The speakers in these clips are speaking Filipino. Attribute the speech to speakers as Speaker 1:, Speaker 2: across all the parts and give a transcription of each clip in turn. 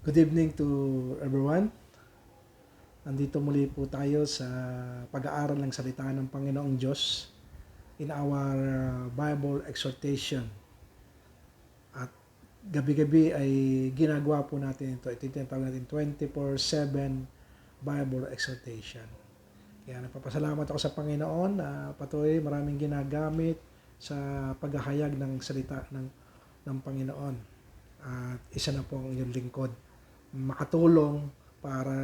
Speaker 1: Good evening to everyone. Nandito muli po tayo sa pag-aaral ng salita ng Panginoong Diyos in our Bible exhortation. At gabi-gabi ay ginagawa po natin ito. Ito yung tinatawag natin 24/7 Bible exhortation. Kaya nagpapasalamat ako sa Panginoon na patuloy maraming ginagamit sa paghahayag ng salita ng Panginoon. At isa na po ang inyong lingkod. Makatulong para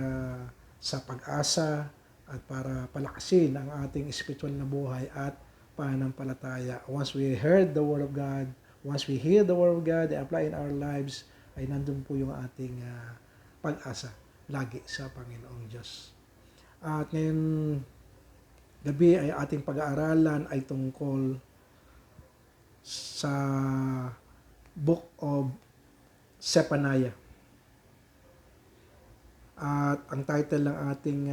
Speaker 1: sa pag-asa at para palakasin ang ating spiritual na buhay at pananampalataya. Once we heard the Word of God, once we hear the Word of God and apply in our lives, ay nandun po yung ating pag-asa lagi sa Panginoong Diyos. At ngayon gabi ay ating pag-aaralan ay tungkol sa Book of Zephaniah. At ang title ng ating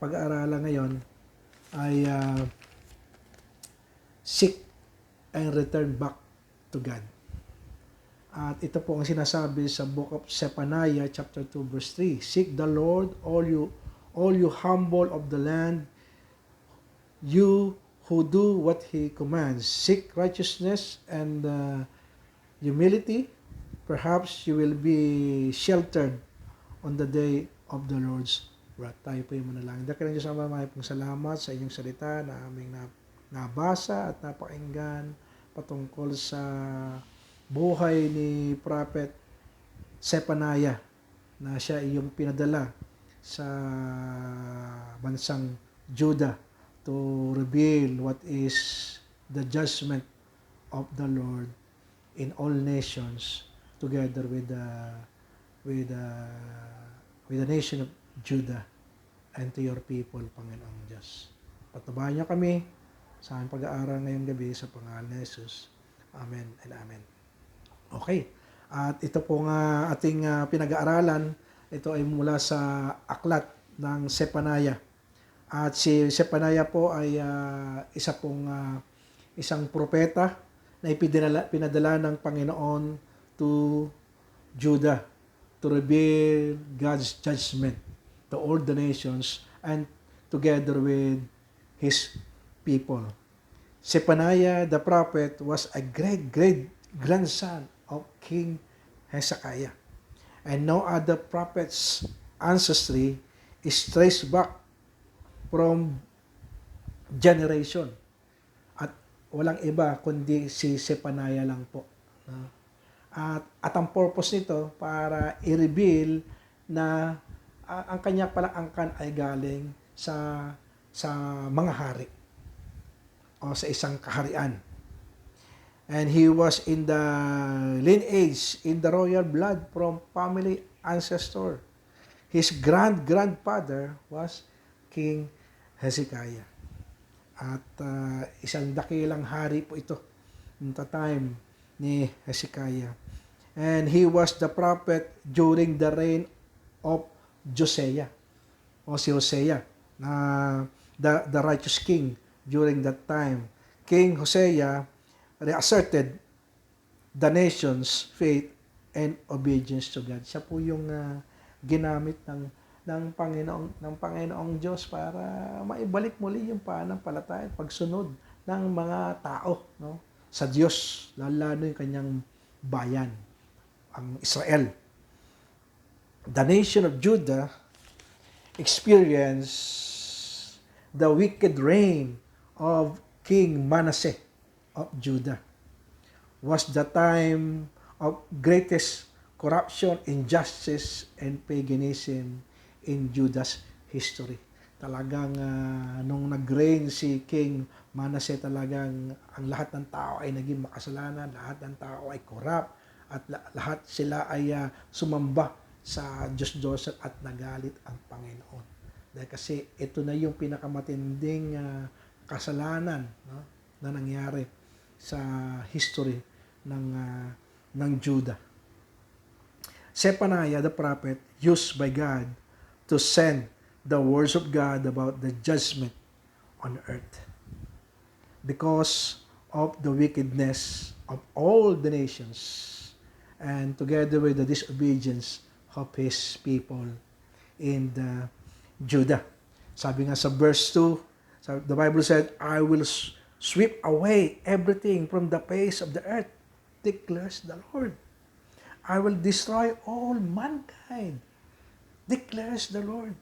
Speaker 1: pag-aaralan ngayon ay Seek and Return Back to God. At ito po ang sinasabi sa Book of Zephaniah chapter 2 verse 3. Seek the Lord, all you humble of the land, you who do what He commands. Seek righteousness and humility. Perhaps you will be sheltered on the day of the Lord's wrath. Tayo po yung manalangin. Dakilang Diyos Ama, may pong salamat sa inyong salita na aming nabasa at napakinggan patungkol sa buhay ni Prophet Zephaniah na siya iyong pinadala sa bansang Judah to reveal what is the judgment of the Lord in all nations together with the nation of Judah and to your people, Panginoong Diyos. Patubayan niyo kami sa aming pag-aaral ngayong gabi sa pangalan ni Jesus. Amen and amen. Okay. At ito po nga ating pinag-aaralan. Ito ay mula sa aklat ng Zephaniah. At si Zephaniah po ay isang propeta na pinadala ng Panginoon to Judah to reveal God's judgment to all the nations and together with His people. Zephaniah the prophet was a great grandson of King Hezekiah. And no other prophet's ancestry is traced back from generation. At walang iba kundi si Zephaniah lang po. At ang purpose nito para i-reveal na ang kanya palang angkan ay galing sa mga hari o sa isang kaharian. And he was in the lineage, in the royal blood from family ancestor. His grandfather was King Hezekiah. At isang dakilang hari po ito in the time ni Hezekiah. And he was the prophet during the reign of Josiah, o si Hosea, the righteous king during that time. King Hosea reasserted the nation's faith and obedience to God. Siya po yung ginamit ng Panginoong Diyos para maibalik muli yung pananampalataya at pagsunod ng mga tao, no, sa Diyos, lalo yung kanyang bayan, ang Israel. The nation of Judah experienced the wicked reign of King Manasseh of Judah. Was the time of greatest corruption, injustice, and paganism in Judah's history. Talagang nung nag-reign si King Manasseh, talagang ang lahat ng tao ay naging makasalanan, lahat ng tao ay corrupt, at lahat sila ay sumamba sa Diyos at nagalit ang Panginoon. Dahil kasi ito na yung pinakamatinding kasalanan, no, na nangyari sa history ng Judah. Zephaniah the prophet used by God to send the words of God about the judgment on earth. Because of the wickedness of all the nations and together with the disobedience of his people in the Judah. Sabi nga sa verse 2, the Bible said, I will sweep away everything from the face of the earth, declares the Lord. I will destroy all mankind, declares the Lord.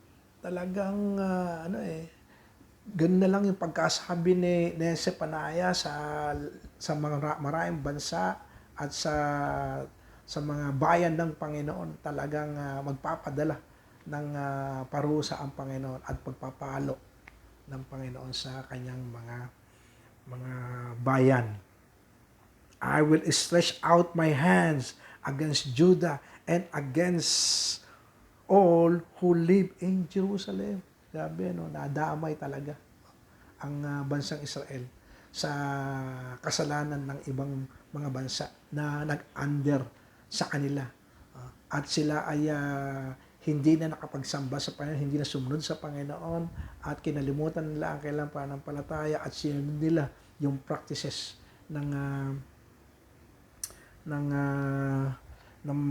Speaker 1: Talagang, ganun na lang yung pagkasabi ni Zephaniah sa mga maraming bansa at sa mga bayan ng Panginoon. Talagang magpapadala ng parusa ang Panginoon at pagpapalo ng Panginoon sa kanyang mga bayan. I will stretch out my hands against Judah and against all who live in Jerusalem. Grabe, no? Nadamay talaga ang bansang Israel sa kasalanan ng ibang mga bansa na nag-under sa kanila. At sila ay hindi na nakapagsamba sa Panginoon, hindi na sumunod sa Panginoon, at kinalimutan nila ang kailang pananampalataya at sinunod nila yung practices ng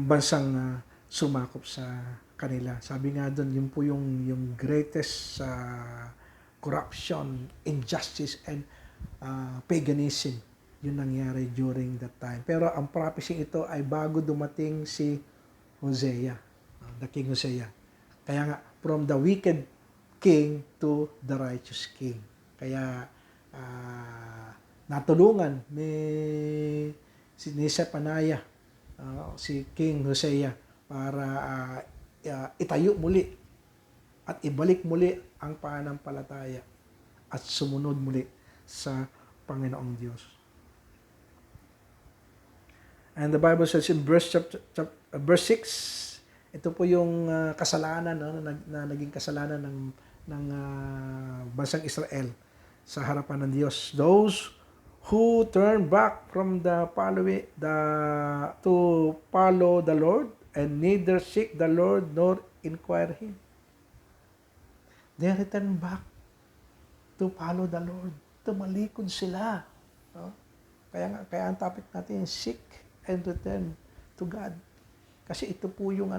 Speaker 1: bansang sumakop sa kanila. Sabi nga doon, yun po yung greatest corruption, injustice, and paganism yung nangyari during that time. Pero ang prophecy ito ay bago dumating si Hosea, the King Hosea. Kaya nga, from the wicked king to the righteous king. Kaya natulungan ni Zephaniah, si King Hosea, para itayo muli at ibalik muli ang pananampalataya at sumunod muli sa Panginoong Diyos. And the Bible says in verse 6, ito po yung kasalanan, na naging kasalanan ng bansang Israel sa harapan ng Diyos. Those who turn back from to follow the Lord and neither seek the Lord nor inquire Him. They return back to follow the Lord. Tumalikod sila. No? Kaya ang topic natin, seek and return to God. Kasi ito po yung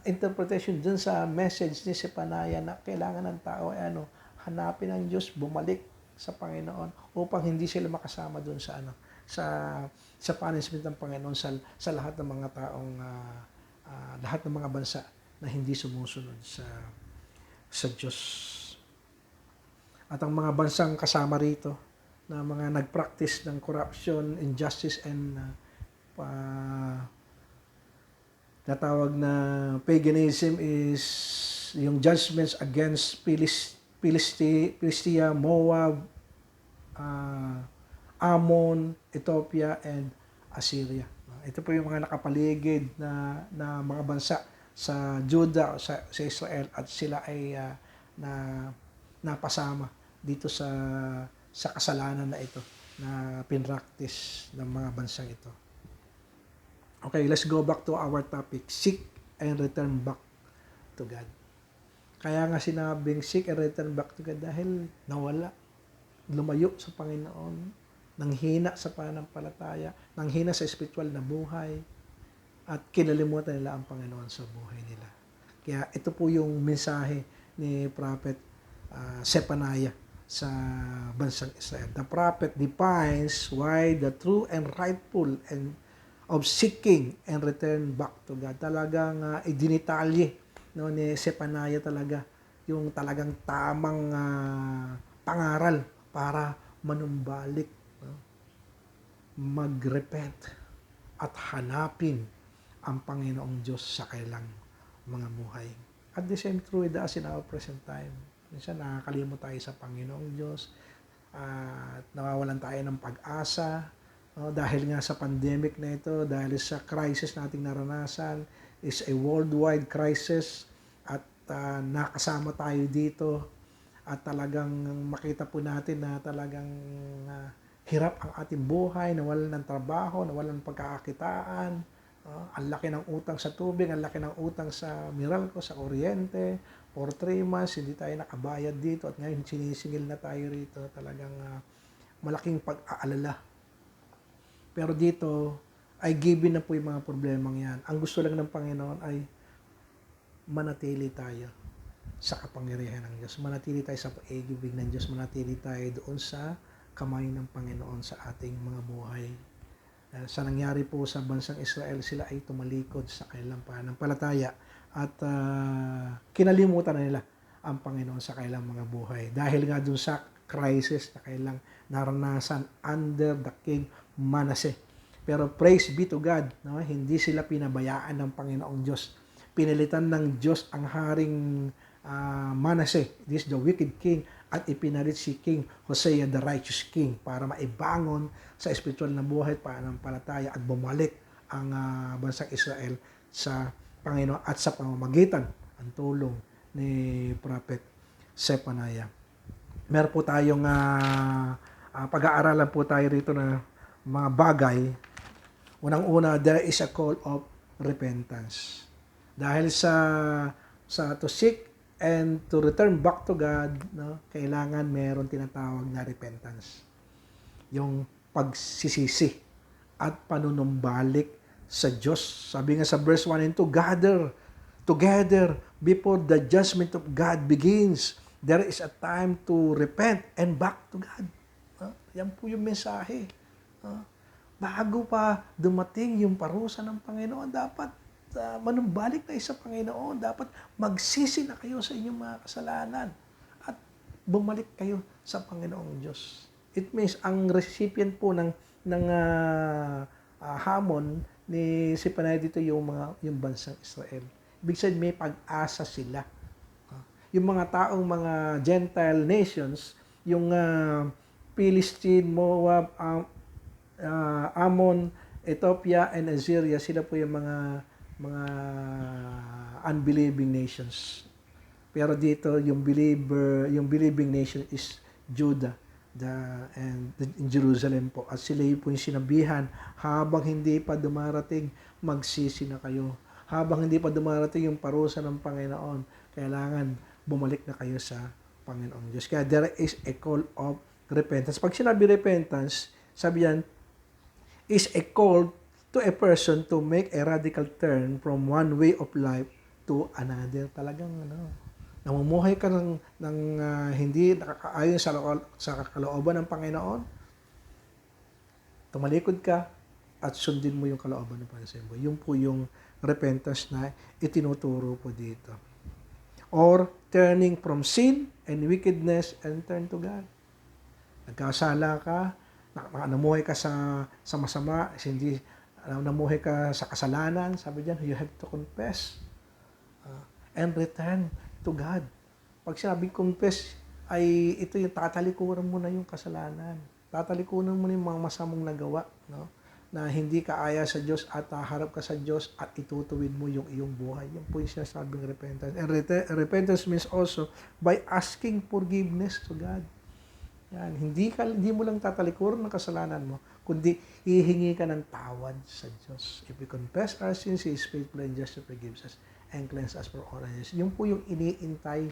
Speaker 1: interpretation dun sa message ni Zephaniah na kailangan ng tao hanapin ang Diyos, bumalik sa Panginoon upang hindi sila makasama dun sa punishment ng Panginoon sa lahat ng mga taong lahat ng mga bansa na hindi sumusunod sa Diyos. At ang mga bansang kasama rito na mga nag-practice ng corruption, injustice, and natawag na paganism is yung judgments against Philistia, Moab, Ammon, Ethiopia, and Assyria. Ito po yung mga nakapaligid na mga bansa sa Judah, sa Israel, at sila ay napasama dito sa kasalanan na ito na pinractice ng mga bansang ito. Okay, let's go back to our topic. Seek and return back to God. Kaya nga sinabing seek and return back to God dahil nawala, lumayo sa Panginoon, nanghina sa pananampalataya, nanghina sa spiritual na buhay, at kinalimutan nila ang Panginoon sa buhay nila. Kaya ito po yung mensahe ni Prophet Zephaniah sa bansang Israel. The prophet defines why the true and rightful and of seeking and return back to God. Talagang idinitalye ni Zephaniah talaga yung talagang tamang pangaral para manumbalik, mag-repent at hanapin ang Panginoong Diyos sa kailang mga buhay. At the same true with us in our present time. Minsan nakakalimot tayo sa Panginoong Diyos at nawawalan tayo ng pag-asa. Dahil nga sa pandemic na ito, dahil sa crisis nating naranasan, is a worldwide crisis, at nakasama tayo dito, at talagang makita po natin na talagang hirap ang ating buhay, nawalan ng trabaho, nawalan ng pagkakakitaan, ang laki ng utang sa tubig, ang laki ng utang sa Meralco, sa kuryente, for 3 months, hindi tayo nakabayad dito, at ngayon sinisingil na tayo rito. Talagang malaking pag-aalala. Pero dito ay given na po yung mga problemang yan. Ang gusto lang ng Panginoon ay manatili tayo sa kapangyarihan ng Diyos. Manatili tayo sa pag-ibig ng Diyos. Manatili tayo doon sa kamay ng Panginoon sa ating mga buhay. Sa nangyari po sa bansang Israel, sila ay tumalikod sa kanilang pananampalataya at kinalimutan na nila ang Panginoon sa kanilang mga buhay. Dahil nga dun sa crisis na kailang naranasan under the King Manasseh. Pero praise be to God, no? Hindi sila pinabayaan ng Panginoong Diyos. Pinilitan ng Diyos ang haring Manasseh, this is the wicked king, at ipinalit si King Hosea, the righteous king, para maibangon sa espiritual na buhay, pananampalataya, at bumalik ang bansang Israel sa Panginoon at sa pamamagitan ang tulong ni Prophet Zephaniah. Meron po tayong pag-aaralan po tayo rito na mga bagay. Unang-una, there is a call of repentance. Dahil sa to seek and to return back to God, no, kailangan meron tinatawag na repentance. Yung pagsisisi at panunumbalik sa Diyos. Sabi nga sa verse 1 and 2, gather together before the judgment of God begins. There is a time to repent and back to God. Yan po yung mensahe. Bago pa dumating yung parusa ng Panginoon, dapat manumbalik na sa Panginoon. Dapat magsisi na kayo sa inyong mga kasalanan at bumalik kayo sa Panginoong Diyos. It means ang recipient po ng hamon ni Zephaniah dito yung bansang Israel. Ibig sabihin may pag-asa sila. Yung mga taong mga Gentile nations, yung Philistine, Moab, Ammon, Ethiopia, and Assyria, sila po yung mga unbelieving nations. Pero dito yung believing nation is Judah and in Jerusalem po. At sila po yung sinabihan, habang hindi pa dumarating, magsisi na kayo. Habang hindi pa dumarating yung parusa ng Panginoon, kailangan bumalik na kayo sa Panginoong Diyos. Kaya there is a call of repentance. Pag sinabi repentance, sabi yan, is a call to a person to make a radical turn from one way of life to another. Talagang namumuhay ka ng hindi nakakaayon sa kalooban ng Panginoon, tumalikod ka at sundin mo yung kalooban ng Panginoon. Yun po yung repentance na itinuturo po dito. Or turning from sin and wickedness and turn to God. Nagkasala ka, namuhay ka sa masama, hindi namuhay ka sa kasalanan, sabi diyan, you have to confess and return to God. Pag sinabing confess, ay ito yung tatalikuran mo na yung kasalanan. Tatalikuran mo na yung mga masamang nagawa, no? Na hindi ka aya sa Diyos at harap ka sa Diyos at itutuwid mo yung iyong buhay. Yan po yung sinasabing repentance. And repentance means also by asking forgiveness to God. Yan, hindi mo lang tatalikuran ng kasalanan mo, kundi hihingi ka ng tawad sa Diyos. If we confess our sins, He is faithful and just to forgive us and cleanse us from all unrighteousness. Yung po yung iniintay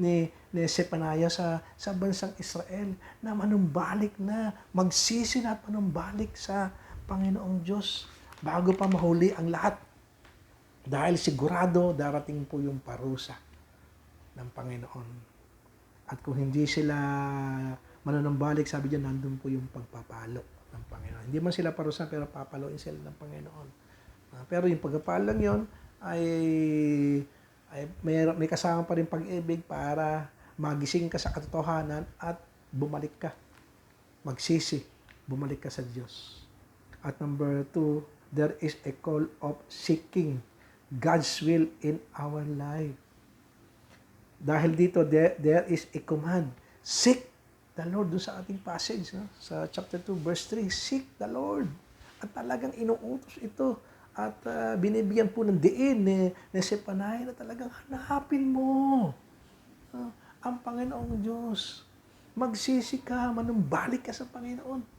Speaker 1: ni Zephaniah sa bansang Israel na manumbalik na, magsisi na at manumbalik sa Panginoong Diyos bago pa mahuli ang lahat. Dahil sigurado darating po yung parusa ng Panginoon. At kung hindi sila mananambalik, sabi diyan, nandun po yung pagpapalo ng Panginoon. Hindi man sila parusa, pero papaluin sila ng Panginoon. Pero yung pagpapalo yon ay may kasama pa rin pag-ibig para magising ka sa katotohanan at bumalik ka. Magsisi, bumalik ka sa Diyos. At number 2, there is a call of seeking God's will in our life. Dahil dito, there is a command. Seek the Lord. Doon sa ating passage, no? Sa chapter 2, verse 3, seek the Lord. At talagang inuutos ito. At binibigyan po ng diin ni Zephaniah na talagang hanapin mo ang Panginoong Diyos. Magsisi ka, manumbalik ka sa Panginoon.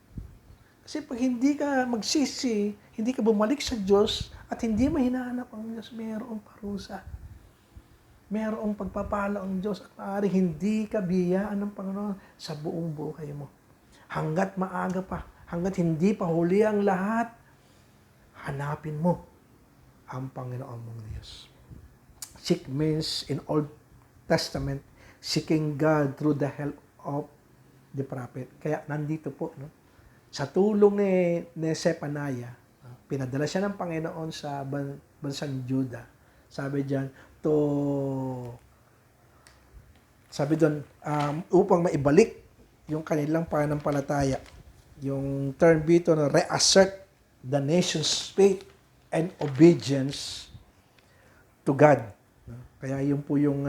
Speaker 1: Kasi pag hindi ka magsisi, hindi ka bumalik sa Diyos, at hindi mo hinahanap ang Diyos, mayroong parusa. Mayroong pagpapala ang Diyos at maaaring hindi ka biyayaan ng Panginoon sa buong buhay mo. Hanggat maaga pa, hanggat hindi pa huli ang lahat, hanapin mo ang Panginoon mong Diyos. Seek means in Old Testament, seeking God through the help of the prophet. Kaya nandito po, no? Sa tulong ni Zephaniah, pinadala siya ng Panginoon sa bansang Judah. Sabi diyan, sabi doon, upang maibalik yung kanilang pananampalataya. Yung term dito, no, reassert the nation's faith and obedience to God. Kaya yun po yung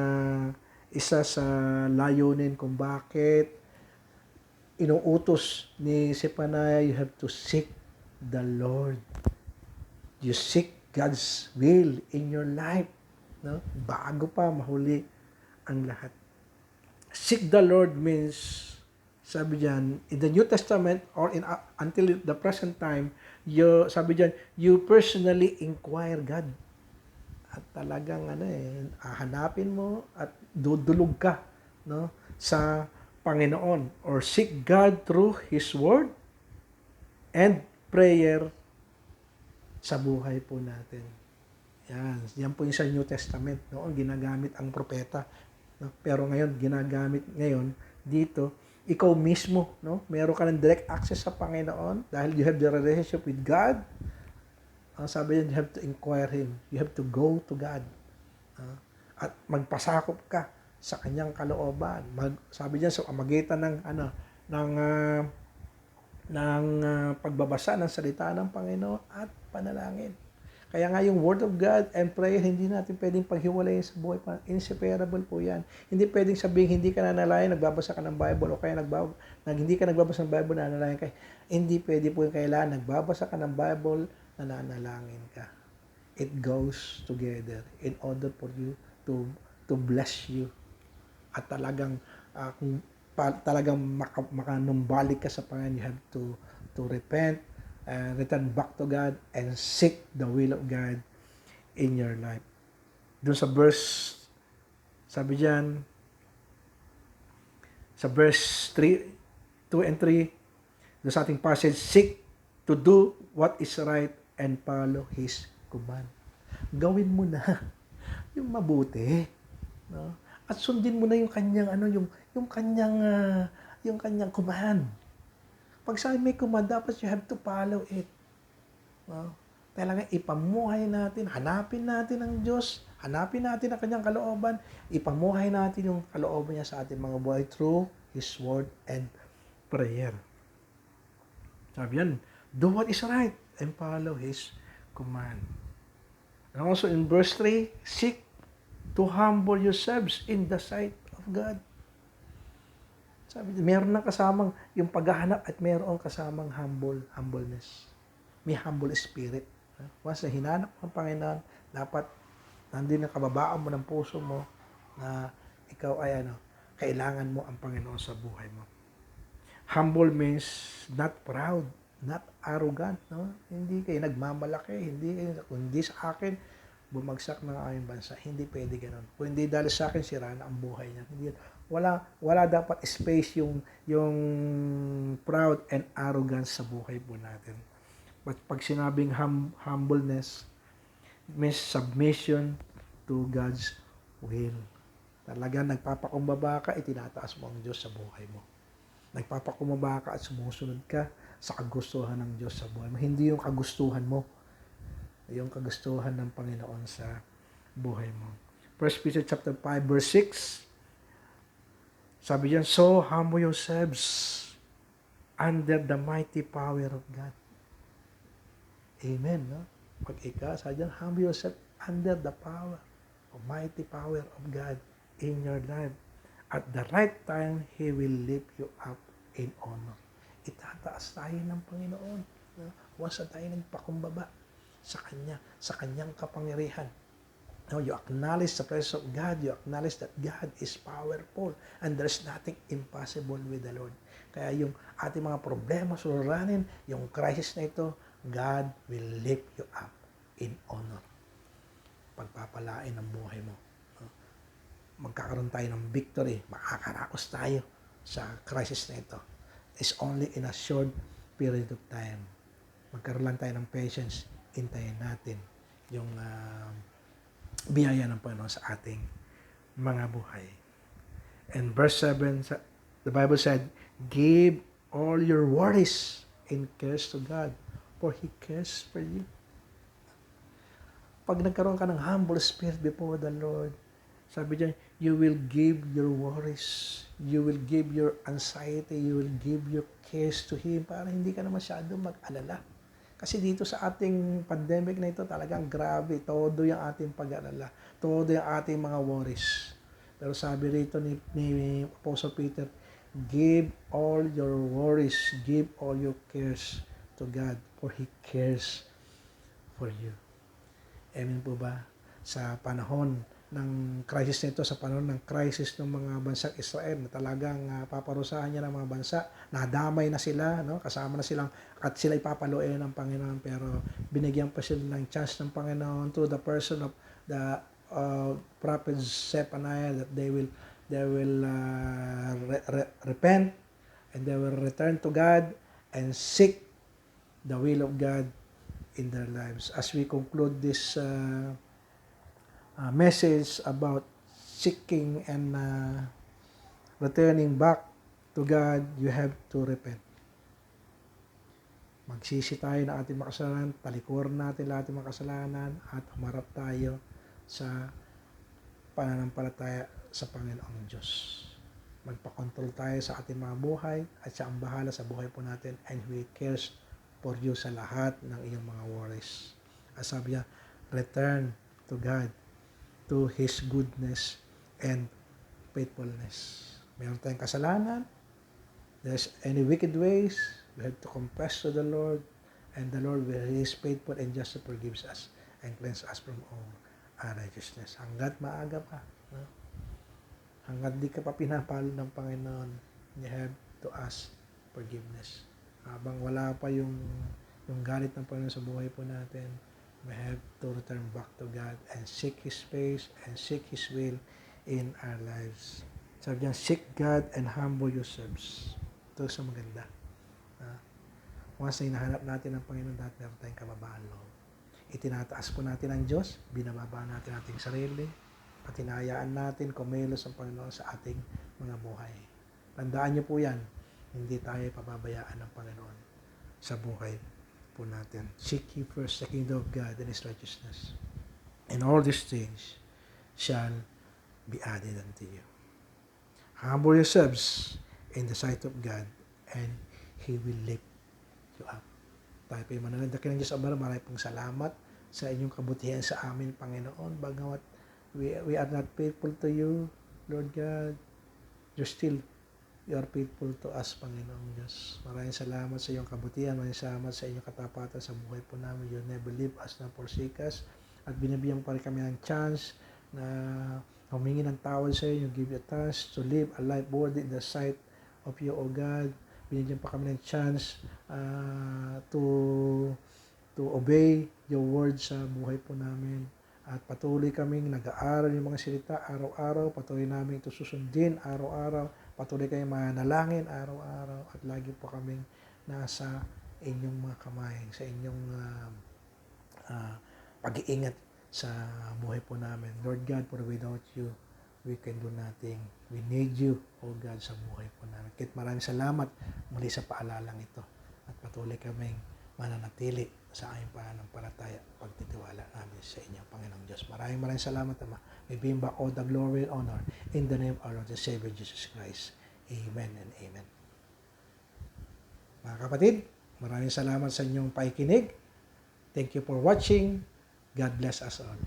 Speaker 1: isa sa layunin kung bakit inuutos ni Zephaniah, you have to seek the Lord. You seek God's will in your life, no? Bago pa mahuli ang lahat. Seek the Lord means, sabi diyan, in the New Testament or until the present time, sabi diyan, you personally inquire God. At talagang hanapin mo at dudulog ka, no, sa Panginoon, or seek God through His Word and prayer sa buhay po natin. Yan po yung sa New Testament, noon ginagamit ang propeta, no? Pero ngayon ginagamit dito ikaw mismo, no? Meron ka ng direct access sa Panginoon dahil you have the relationship with God. Sabi niya, you have to inquire Him. You have to go to God. At magpasakop ka sa kanyang kalooban. Sabi niya, sa pamagitan ng pagbabasa ng salita ng Panginoon at panalangin. Kaya nga yung Word of God and prayer, hindi natin pwedeng paghiwalayin sa buhay. Inseparable po yan. Hindi pwedeng sabihin, hindi ka nanalayan, nagbabasa ka ng Bible, o kaya hindi ka nagbabasa ng Bible, nanalayan ka. Hindi pwede po yung kailangan, nagbabasa ka ng Bible, nananalangin ka. It goes together in order for you to bless you. At talagang kung talagang makanumbalik ka sa Panginoon, you have to repent, return back to God, and seek the will of God in your life. Doon sa verse, sabi diyan, sa verse 2 and 3, doon sa ating passage, seek to do what is right and follow His command. Gawin mo na yung mabuti, no? At sundin mo na yung kanyang yung kanyang command. Pag sabi may command, dapat you have to follow it. No? Talagang ipamuhay natin, hanapin natin ang Diyos, hanapin natin ang kanyang kalooban, ipamuhay natin yung kalooban niya sa ating mga buhay through His Word and prayer. Sabi yan, do what is right and follow His command. And also in verse 3, seek to humble yourselves in the sight of God. Sabi, meron na kasamang yung paghahanap at meron kasamang humbleness. May humble spirit. Once na hinanap ng Panginoon, dapat nandun ang kababaan mo ng puso mo na ikaw ay kailangan mo ang Panginoon sa buhay mo. Humble means not proud, not arrogant, no? Hindi kayo nagmamalaki, hindi sa akin bumagsak ng aming bansa. Hindi pwede ganun. Kung hindi dahil sa akin, sira na ang buhay niya. Hindi, wala dapat space yung proud and arrogance sa buhay po natin. But pag sinabing humbleness, means submission to God's will. Talaga nagpapakumbaba ka, itinataas mo ang Diyos sa buhay mo. Nagpapakumbaba ka at sumusunod ka sa kagustuhan ng Diyos sa buhay mo. Hindi yung kagustuhan mo, yung kagustuhan ng Panginoon sa buhay mo. 1 Peter chapter 5 verse 6, sabi diyan, so humble yourselves under the mighty power of God. Amen, no? Pag sabi diyan, humble yourself under the power, mighty power of God in your life. At the right time, He will lift you up in honor. Itataas tayo ng Panginoon. No? Once na tayo nagpakumbaba sa Kanya, sa Kanyang kapangyarihan. No, you acknowledge the presence of God, you acknowledge that God is powerful, and there's nothing impossible with the Lord. Kaya yung ating mga problema suliranin, yung crisis na ito, God will lift you up in honor. Pagpapalain ang buhay mo. Magkakaroon tayo ng victory, makakaraos tayo sa crisis na ito. It's only in a short period of time. Magkaroon lang tayo ng patience. intayin natin yung biyaya ng Panginoon sa ating mga buhay. And verse 7, the Bible said, give all your worries and cares to God, for He cares for you. Pag nagkaroon ka ng humble spirit before the Lord, sabi diyan, you will give your worries, you will give your anxiety, you will give your cares to Him para hindi ka na masyado mag-alala. Kasi dito sa ating pandemic na ito, talagang grabe, todo yung ating pag-alala, todo yung ating mga worries. Pero sabi rito ni Apostle Peter, give all your worries, give all your cares to God, for He cares for you. Amen po ba? Sa panahon ng crisis nito, sa panahon ng crisis ng mga bansang Israel, na talagang paparusahan niya ng mga bansa, nadamay na sila, no? Kasama na silang, at sila ipapaluin ng Panginoon, pero binigyan pa sila ng chance ng Panginoon through the person of the prophet Zephaniah, that they will repent and they will return to God and seek the will of God in their lives. As we conclude this message about seeking and returning back to God, you have to repent. Magsisi tayo ng ating makasalanan, talikuran natin lahat ng makasalanan, at humarap tayo sa pananampalataya sa Panginoong Diyos. Magpakontrol tayo sa ating mga buhay at siya ang bahala sa buhay po natin, and He cares for you sa lahat ng iyong mga worries. As sabi niya, return to God, to His goodness and faithfulness. Mayroon tayong kasalanan, there's any wicked ways, we have to confess to the Lord, and the Lord will He is faithful and just forgives us and cleanse us from all unrighteousness. Hanggat maaga pa, no? Hanggat di ka pa pinapalo ng Panginoon, you have to ask forgiveness. Habang wala pa yung galit ng Panginoon sa buhay po natin, we have to return back to God and seek His face and seek His will in our lives. Sabi niya, seek God and humble yourselves. Ito sa maganda. Once na hinahanap natin ang Panginoon, dahil meron tayong kababaan loob. Itinataas po natin ang Diyos, binababa natin ating sarili, at hinahayaan natin kumilos ang Panginoon sa ating mga buhay. Tandaan niyo po yan, hindi tayo pababayaan ng Panginoon sa buhay po natin. Seek ye first the kingdom of God and His righteousness, and all these things shall be added unto you. Humble yourselves in the sight of God, and He will lift you up. Tayo po yung mananagdakin ng Diyos Ama, maraming pong salamat sa inyong kabutihan sa amin, Panginoon. Bagamat we are not faithful to you, Lord God, you are faithful to us, Panginoong Diyos. Maraming salamat sa iyong kabutihan, maraming salamat sa iyong katapatan sa buhay po namin. You never leave us nor forsake us. At binibigyan pa rin kami ng chance na humingi ng tawad sa iyo. You give you a chance to live a life worthy in the sight of you, O God. Binigyan pa kami ng chance to obey your word sa buhay po namin. At patuloy kaming nag-aaral yung mga salita araw-araw. Patuloy namin ito susundin araw-araw. Patuloy kayong manalangin araw-araw. At lagi po kaming nasa inyong mga kamay, sa inyong pag-iingat sa buhay po namin. Lord God, for without you, we can do nothing. We need you, O God, sa buhay po namin. Kaya maraming salamat muli sa paalalang ito. At patuloy kaming mananatili sa aming pananampalataya, pagtitiwala namin sa inyo, Panginoong Diyos. Maraming salamat, Ama. We bring back all the glory and honor in the name of our Lord and Savior Jesus Christ. Amen and amen. Mga kapatid, maraming salamat sa inyong pakikinig. Thank you for watching. God bless us all.